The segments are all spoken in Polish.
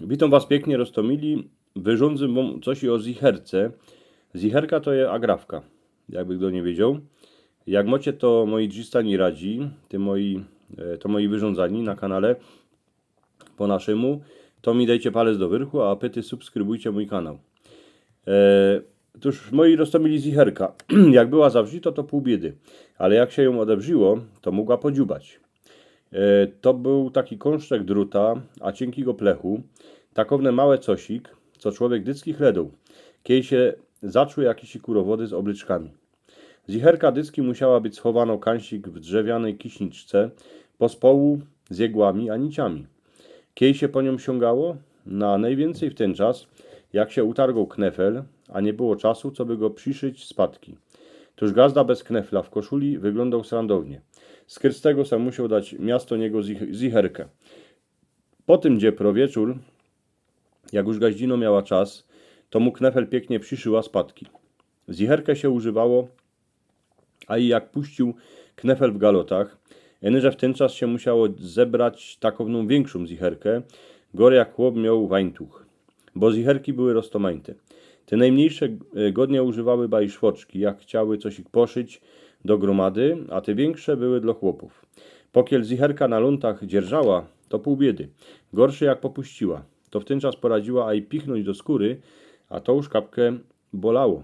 Witam Was pięknie, Roztomili. Wyrządzę Wam coś o zicherce. Zicherka to jest agrawka, jakby kto nie wiedział. Jak macie to moi dżistani radzi, to moi wyrządzani na kanale po naszemu, to mi dajcie palec do wyrchu, a pyty subskrybujcie mój kanał. Tuż moi Roztomili zicherka. Jak była zawrzita, to pół biedy, ale jak się ją odebrzyło, to mogła podziubać. To był taki kąszczek druta, a cienkiego plechu, takowne małe cosik, co człowiek dycki chledał, kiedy się zaczął jakieś kurowody z oblyczkami. Zicherka dycki musiała być schowano kansik w drzewianej kiśniczce, pospołu z jegłami a niciami. Kiedy się po nią sięgało? Na najwięcej w ten czas, jak się utargał knefel, a nie było czasu, co by go przyszyć z patki. Tuż gazda bez knefla w koszuli wyglądał srandownie. Z Krystego sam musiał dać miasto niego zicherkę. Po tym dziepro wieczór, jak już gaździno miała czas, to mu knefel pięknie przyszyła spadki. Zicherkę się używało, a i jak puścił knefel w galotach, że w ten czas się musiało zebrać takowną większą zicherkę, gory jak chłop miał wańtuch, bo zicherki były roztomańte. Te najmniejsze godnie używały baj szwoczki, jak chciały coś ich poszyć do gromady, a te większe były dla chłopów. Pokiel zicherka na luntach dzierżała, to pół biedy. Gorszy jak popuściła, to w ten czas poradziła, a i pichnąć do skóry, a to już kapkę bolało.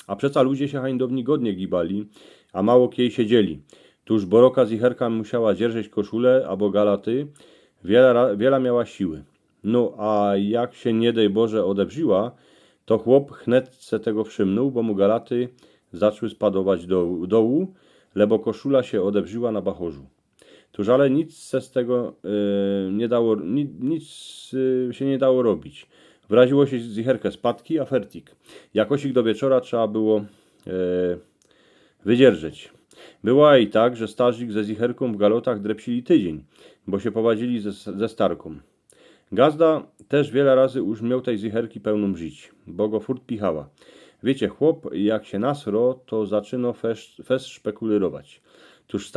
A przeca ludzie się hańdowni godnie gibali, a mało kiej siedzieli. Tuż boroka zicherka musiała dzierżeć koszulę albo galaty, wiele miała siły. No a jak się nie dej Boże odebrzyła, to chłop chnet se tego wszymnął, bo mu galaty zaczęły spadować dołu, lebo koszula się odebrzyła na bachorzu. Tuż ale nic se z tego nie dało, nic się nie dało robić. Wraziło się zicherkę spadki, a fertik. Jakoś ich do wieczora trzeba było wydzierżeć. Była i tak, że starzyk ze zicherką w galotach drepsili tydzień, bo się powadzili ze starką. Gazda też wiele razy już miał tej zicherki pełną żyć, bo go furt pichała. Wiecie, chłop jak się nasro, to zaczyno fest szpekulirować. Tuż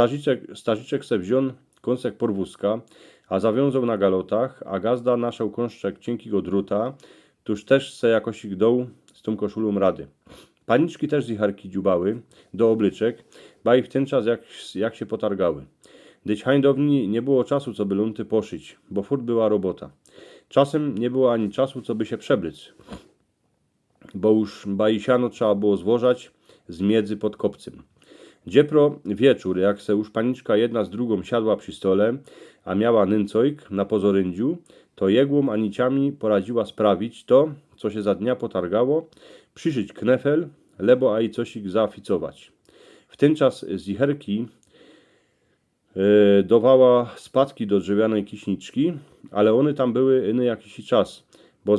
starziczek se wziął kąsek porwózka, a zawiązał na galotach, a gazda naszał kąszczek cienkiego druta, tuż też se jakoś ich doł z tą koszulą rady. Paniczki też zicherki dziubały do oblyczek, ba i w ten czas jak się potargały. Dyć hańdowni nie było czasu, co by lunty poszyć, bo furt była robota. Czasem nie było ani czasu, co by się przebryć, bo już siano trzeba było złożać z miedzy pod kopcem. Dziepro wieczór, jak se już paniczka jedna z drugą siadła przy stole, a miała nyncojk na pozorędziu, to jegłą a niciami poradziła sprawić to, co się za dnia potargało, przyszyć knefel, lebo a i coś ich zaaficować. W ten czas zicherki dawała spadki do drzewianej kiśniczki, ale one tam były iny jakiś czas, bo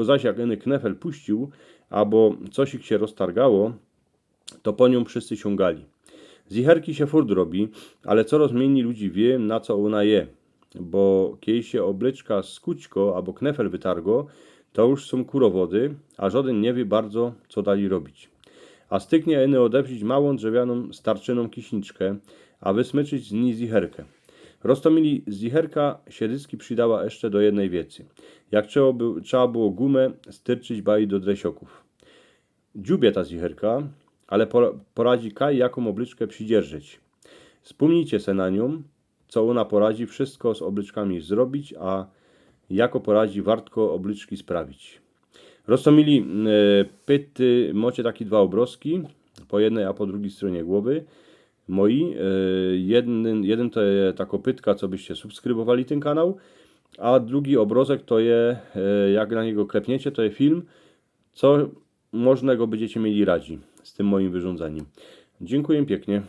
zaś jak iny knefel puścił, albo coś ich się roztargało, to po nią wszyscy sięgali. Zicherki się furt robi, ale coraz mniej ludzi wie, na co ona je, bo kiedy się oblyczka skućko albo knefel wytargo, to już są kurowody, a żaden nie wie bardzo, co dali robić. A styknie eny odewrzyć małą drzewianą starczyną kiśniczkę, a wysmyczyć z niej zicherkę. Roztomili zicherka siedycki przydała jeszcze do jednej wiecy. Jak trzeba było gumę styrczyć baj do dresioków. Dziubie ta zicherka, ale poradzi kaj jaką oblyczkę przydzierżyć. Wspomnijcie se na nią, co ona poradzi wszystko z oblyczkami zrobić, a jako poradzi wartko oblyczki sprawić. Roztomili pyty, macie takie dwa obrazki, po jednej a po drugiej stronie głowy moi. Jeden to jest ta kopytka, co byście subskrybowali ten kanał, a drugi obrazek to jest, jak na niego klepniecie, to jest film, co można go będziecie mieli radzi z tym moim wyrządzaniem. Dziękuję pięknie.